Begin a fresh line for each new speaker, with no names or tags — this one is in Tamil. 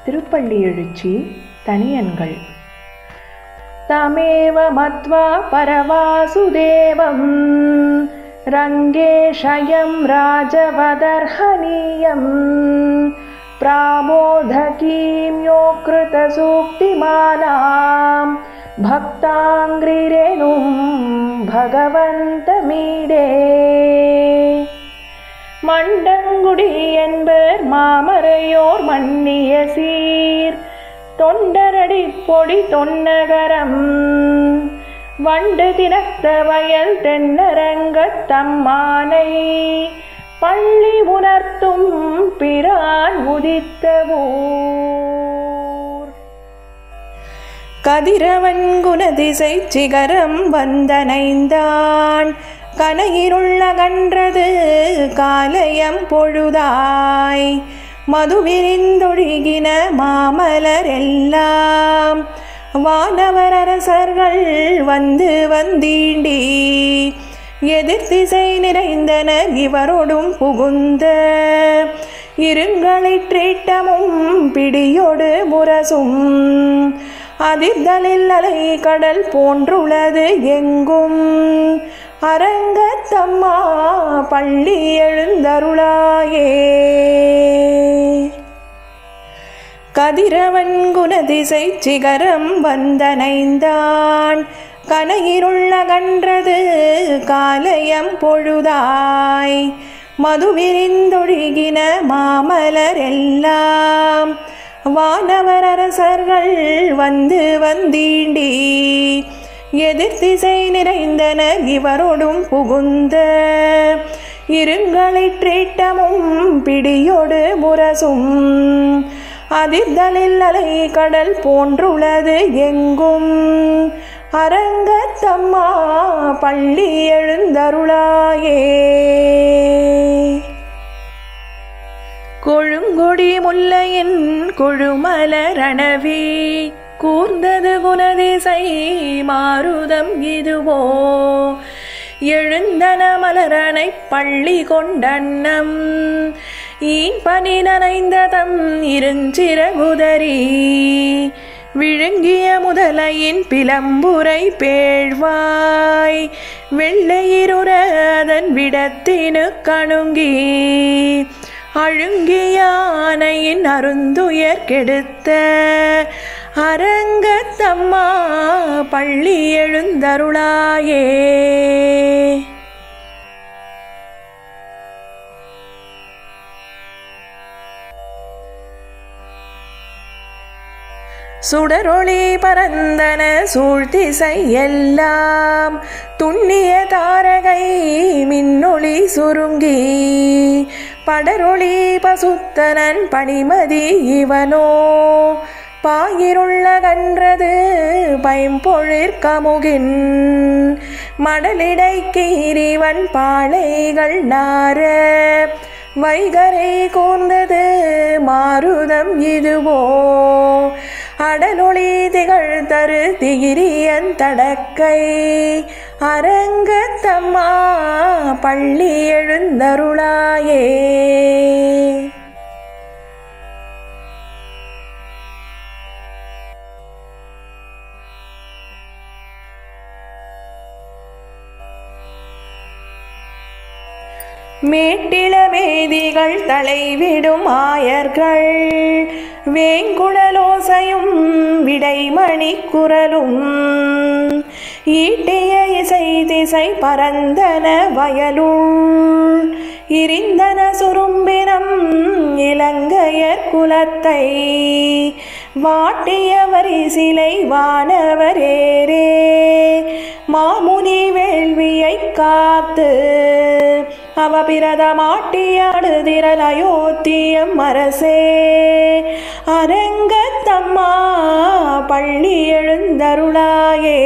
திருப்பள்ளி எழுச்சி தனியன்கள். தமேவ மத்வா பரவாசுதேவம் ரங்கேஷயம் ராஜவதர்ஹனீயம் பிராமோதகீம் யோக்ருத சூக்திமாலாம் பக்தாங்கிரேனும் பகவந்தமீடே. மண்டங்குடி என்பர் மாமரையோர் மன்னிய சீர் தொண்டரடி பொடி தொன்னகரம் வண்டு தினத்த வயல் தென்னரங்கத் தம்மானை பள்ளி உணர்த்தும் பிரான் உதித்த ஊர். கதிரவன் குணதிசை சிகரம் வந்தனைந்தான் கனையிருள்ள கன்றது காலயம் பொழுதாய் மதுவிரிந்தொழுகின மாமலர் எல்லாம் வானவர் அரசர்கள் வந்து வந்தீண்டி எதிர்த்திசை நிறைந்தனர் இவரோடும் புகுந்த இருங்களிற்றீட்டமும் பிடியோடு முரசும் அதிர்தலில் அலை கடல் போன்றுள்ளது எங்கும் அரங்கத்தம்மா பள்ளி எழுந்தருளாயே. கதிரவன் குணதிசை சிகரம் வந்தனைந்தான் கனையிருள்ள கன்றது காலயம் பொழுதாய் மதுவிரிந்தொழுகின மாமலர் எல்லாம் வானவர் அரசர்கள் வந்து வந்தீண்டி எதிர்த்திசை நிறைந்தனர் இவரோடும் புகுந்த இருங்களிற்றீட்டமும் பிடியோடு முரசும் அதிர்தலில் அலை கடல் போன்றுள்ளது எங்கும் அரங்கத்தம்மா பள்ளி எழுந்தருளாயே. கொழுங்கொடி முல்லையின் கொழுமலரணவி கூர்ந்தது குணதிசை மாருதம் இதுவோ எழுந்தன மலரனை பள்ளி கொண்டன்னம் ஈன் பனி நனைந்ததம் இருஞ்சிறகுதரி விழுங்கிய முதலையின் பிளம்புரை பேழ்வாய் வெள்ளையிருற அதன் விடத்தினு கணுங்கி அழுங்கியானையின் அருந்துயர் கெடுத்த அரங்கத்தம்மா பள்ளி எழுந்தருளாயே. சுடரொளி பரந்தன சூழ்த்திசை எல்லாம் துண்ணிய தாரகை மின்னொளி சுருங்கி படரொளி பசுத்தனன் பணிமதி இவனோ பாயிருள்ள கன்றது பைம்பொழிற் கமுகின் மடலிடை கீரிவன் பாளைகள் நார வைகரை கூர்ந்தது மாருதம் இதுவோ அடலொளி திகழ் தரு திகிரியன் தடக்கை அரங்கத்தம்மா பள்ளி எழுந்தருளாயே. மேட்டிளமேதிகள் தலைவிடும் ஆயர்கள் வேங்குழலோசையும் விடைமணி குரலும் ஈட்டிய இசை திசை பரந்தன வயலுள் இருந்தன சுரும்பினம் இலங்கையர் குலத்தை வாட்டிய வரிசிலை வானவரேரே மாமுனி வேள்வியை காத்து அவபிரத மாட்டியாடு திரள் அயோத்தியம் அரசே அரங்கத்தம்மா பள்ளி எழுந்தருளாயே.